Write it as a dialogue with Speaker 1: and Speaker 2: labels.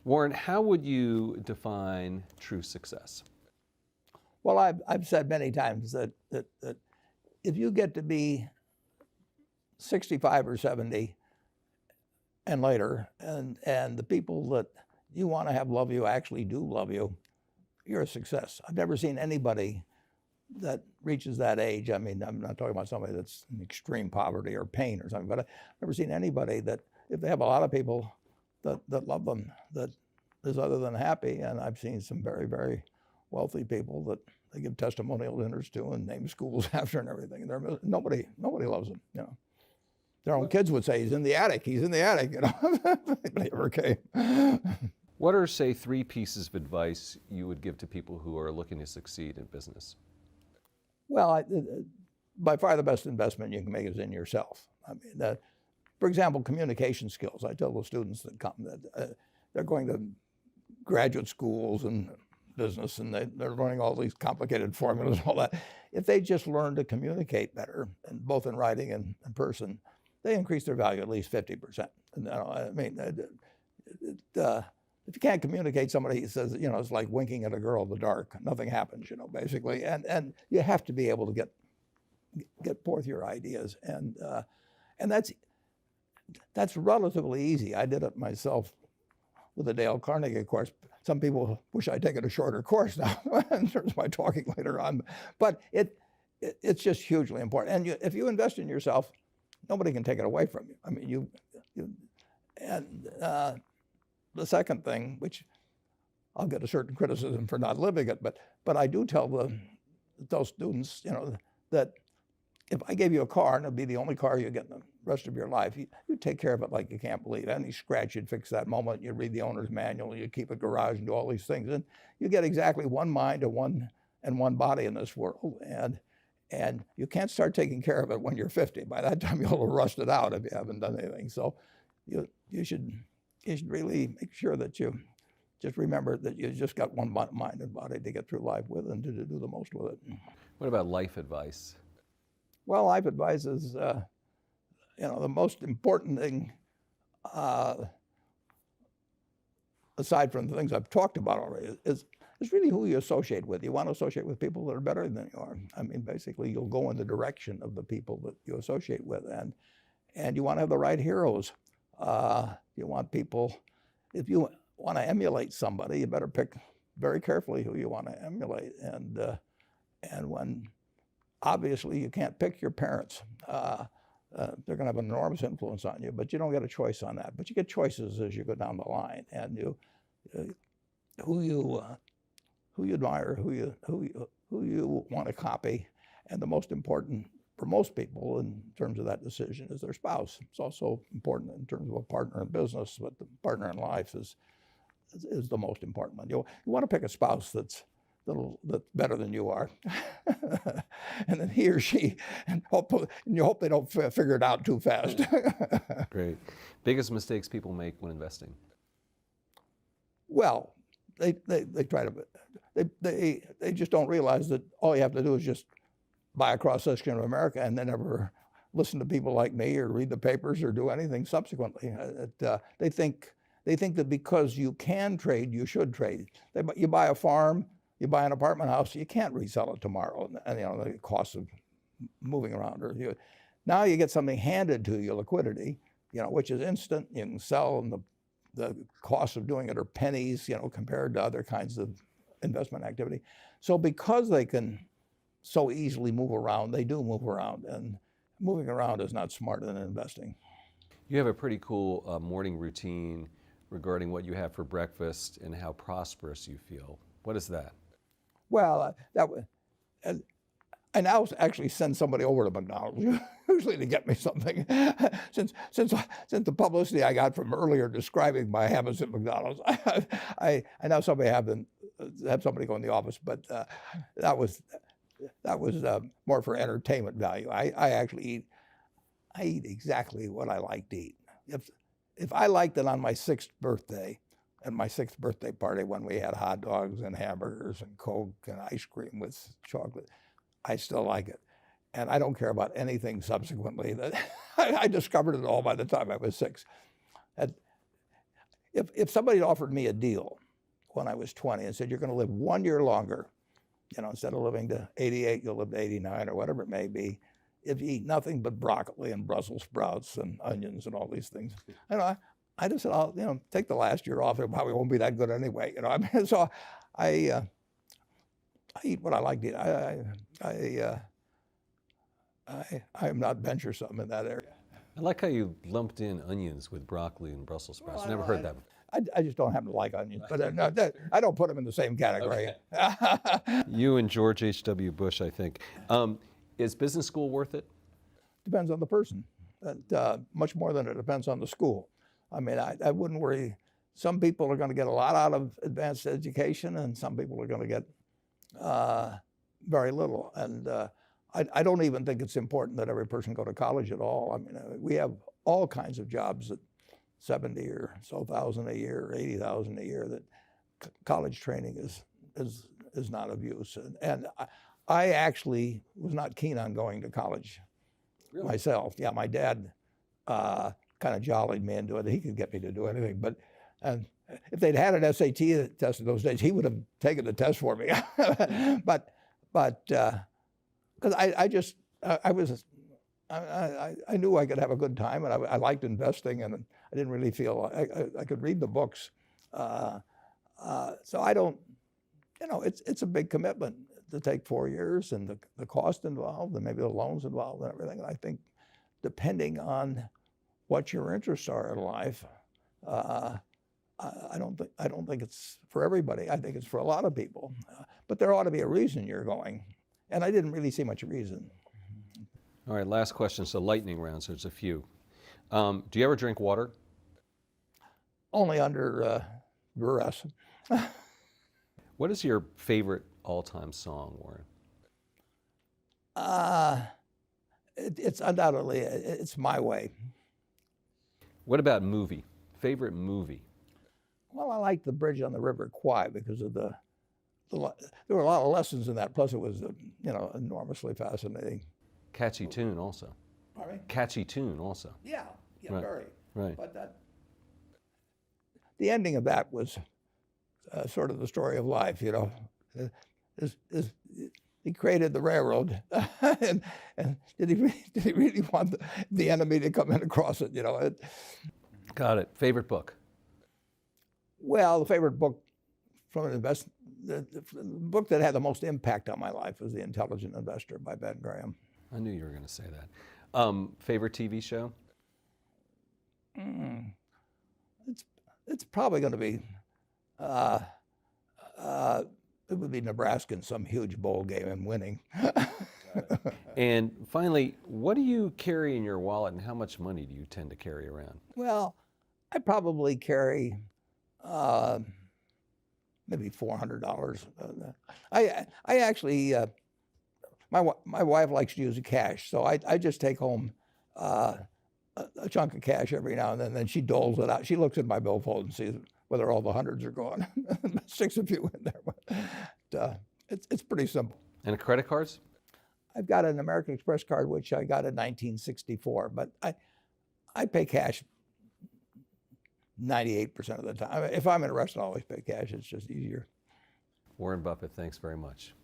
Speaker 1: Warren, how would you define true success?
Speaker 2: Well, I've said many times that if you get to be 65 or 70 and later, and the people that you want to have love you actually do love you, you're a success. I've never seen anybody that reaches that age. I mean, I'm not talking about somebody that's in extreme poverty or pain or something, but I've never seen anybody that, if they have a lot of people that love them, that is other than happy. And I've seen some very, very wealthy people that they give testimonial dinners to and name schools after and everything. And nobody loves them, you know. Their own kids would say, he's in the attic, you know. But he never came.
Speaker 1: What are, say, 3 pieces of advice you would give to people who are looking to succeed in business?
Speaker 2: Well, by far the best investment you can make is in yourself. I mean, for example, communication skills. I tell the students that come that they're going to graduate schools and business, and they're learning all these complicated formulas and all that. If they just learn to communicate better, and both in writing and in person, they increase their value at least 50%. And, I mean, if you can't communicate, somebody says, you know, it's like winking at a girl in the dark. Nothing happens, you know, basically. And you have to be able to get forth your ideas, and that's relatively easy. I did it myself with the Dale Carnegie course. Some people wish I'd taken a shorter course now in terms of my talking later on, but it's just hugely important. And if you invest in yourself, nobody can take it away from you. I mean, the second thing, which I'll get a certain criticism for not living it, but I do tell those students, you know, that if I gave you a car and it'd be the only car you get in the rest of your life, you take care of it like you can't believe. Any scratch, you'd fix that moment. You read the owner's manual. You keep a garage and do all these things, and you get exactly one mind and one body in this world. And you can't start taking care of it when you're 50. By that time, you'll have rusted out if you haven't done anything. So you should really make sure that you just remember that you just got one mind and body to get through life with and to do the most with it.
Speaker 1: What about life advice?
Speaker 2: Well, life advice is, you know, the most important thing, aside from the things I've talked about already, is really who you associate with. You want to associate with people that are better than you are. I mean, basically, you'll go in the direction of the people that you associate with, and you want to have the right heroes. You want people, if you want to emulate somebody, you better pick very carefully who you want to emulate. And when obviously you can't pick your parents. They're going to have an enormous influence on you, but you don't get a choice on that. But you get choices as you go down the line, and who you admire, who you want to copy, and the most important for most people in terms of that decision is their spouse. It's also important in terms of a partner in business, but the partner in life is the most important one. You want to pick a spouse that's better than you are, and then he or she, and you hope they don't figure it out too fast.
Speaker 1: Great. Biggest mistakes people make when investing?
Speaker 2: Well, they try to, they just don't realize that all you have to do is just buy a cross-section of America and then never listen to people like me or read the papers or do anything subsequently. They think that because you can trade, you should trade. You buy a farm, you buy an apartment house, you can't resell it tomorrow, and you know the cost of moving around. Now you get something handed to you, liquidity, you know, which is instant. You can sell, and the cost of doing it are pennies, you know, compared to other kinds of investment activity. So because they can so easily move around, they do move around, and moving around is not smarter than investing.
Speaker 1: You have a pretty cool morning routine regarding what you have for breakfast and how prosperous you feel. What is that?
Speaker 2: Well, I now actually send somebody over to McDonald's usually to get me something. Since the publicity I got from earlier describing my habits at McDonald's, I now have somebody go in the office, but that was more for entertainment value. I eat exactly what I like to eat. If I liked it on my 6th birthday, at my 6th birthday party when we had hot dogs and hamburgers and Coke and ice cream with chocolate, I still like it. And I don't care about anything subsequently. I discovered it all by the time I was 6. if somebody offered me a deal when I was 20 and said, you're going to live 1 year longer, instead of living to 88, you'll live to 89 or whatever it may be, if you eat nothing but broccoli and Brussels sprouts and onions and all these things. I just said, I'll take the last year off. It probably won't be that good anyway. I mean, so I eat what I like to eat. I'm not venturesome in that area.
Speaker 1: I like how you lumped in onions with broccoli and Brussels sprouts.
Speaker 2: Well,
Speaker 1: Never heard that.
Speaker 2: I just don't happen to like onions, but no, I don't put them in the same category.
Speaker 1: Okay. You and George H.W. Bush, I think. Is business school worth it?
Speaker 2: Depends on the person, much more than it depends on the school. I mean, I wouldn't worry. Some people are going to get a lot out of advanced education, and some people are going to get very little. And I don't even think it's important that every person go to college at all. I mean, we have all kinds of jobs at 70 or so thousand a year, 80,000 a year, that college training is not of use. And I actually was not keen on going to college myself. Yeah, my dad kind of jollied me into it. He could get me to do anything. But if they'd had an SAT test in those days, he would have taken the test for me. but because I knew I could have a good time, and I liked investing, and I didn't really feel I could read the books. So I don't, it's a big commitment to take 4 years, and the cost involved, and maybe the loans involved, and everything. And I think, depending on what your interests are in life, I don't think it's for everybody. I think it's for a lot of people, but there ought to be a reason you're going, and I didn't really see much reason.
Speaker 1: All right, last question. So lightning round, so there's a few. Do you ever drink water?
Speaker 2: Only under duress.
Speaker 1: What is your favorite all-time song, Warren?
Speaker 2: It's undoubtedly, it's My Way.
Speaker 1: What about movie? Favorite movie?
Speaker 2: Well, I like The Bridge on the River Kwai because of there were a lot of lessons in that. Plus, it was enormously fascinating.
Speaker 1: Catchy tune also.
Speaker 2: Pardon me?
Speaker 1: Catchy tune also.
Speaker 2: Yeah,
Speaker 1: Right.
Speaker 2: very.
Speaker 1: Right.
Speaker 2: But the ending of that was sort of the story of life. He created the railroad, and did he really want the enemy to come in across it?
Speaker 1: Got it. Favorite book?
Speaker 2: Well, the favorite book from an the book that had the most impact on my life was The Intelligent Investor by Ben Graham.
Speaker 1: I knew you were going to say that. Favorite TV show?
Speaker 2: It's probably going to be it would be Nebraska in some huge bowl game and winning.
Speaker 1: And finally, what do you carry in your wallet, and how much money do you tend to carry around?
Speaker 2: Well, I probably carry maybe $400. I actually my wife likes to use the cash, so I just take home a chunk of cash every now and then she doles it out. She looks at my billfold and sees whether all the hundreds are gone. Sticks a few in there, but it's pretty simple.
Speaker 1: And credit cards?
Speaker 2: I've got an American Express card, which I got in 1964, but I pay cash 98% of the time. If I'm in a restaurant, I always pay cash. It's just easier.
Speaker 1: Warren Buffett, thanks very much.